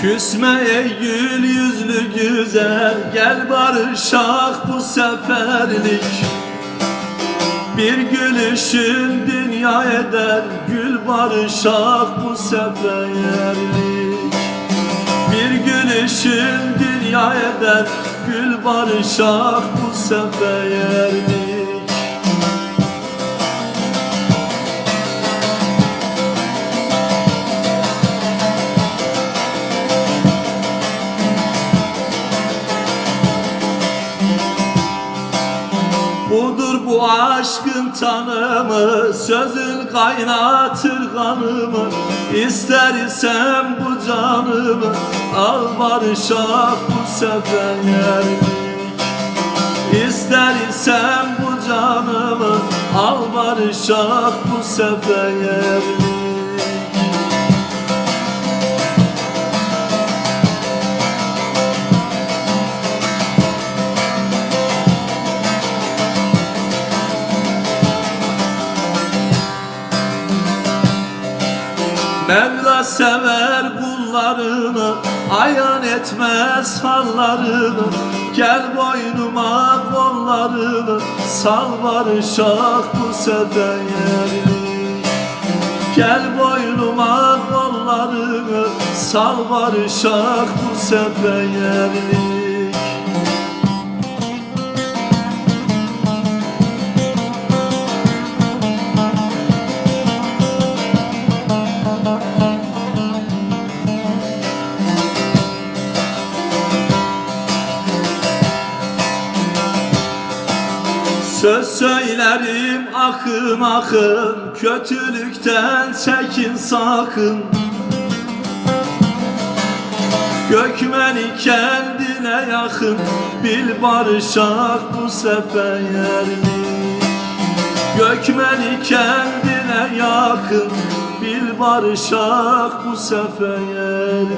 Küsme ey gül yüzlü güzel, gel barışak bu seferlik. Bir gülüşün dünya eder, gül barışak bu seferlik. Bir gülüşün dünya eder, gül barışak bu seferlik. Budur bu aşkın tanımı, sözün kaynatır kanımı. İster isem bu canımı, al barışak bu seferlik. İster isem bu canımı, al barışak bu seferlik. Mevla sever kullarını, ayan etmez hallarını. Gel boynuma kollarını, sal barışak bu seferlik. Gel boynuma kollarını, sal barışak bu seferlik. Söz söylerim akın akın, kötülükten çekin sakın. Gökmeni kendine yakın, bil barışak bu seferlik. Gökmeni kendine yakın, bil barışak bu seferlik.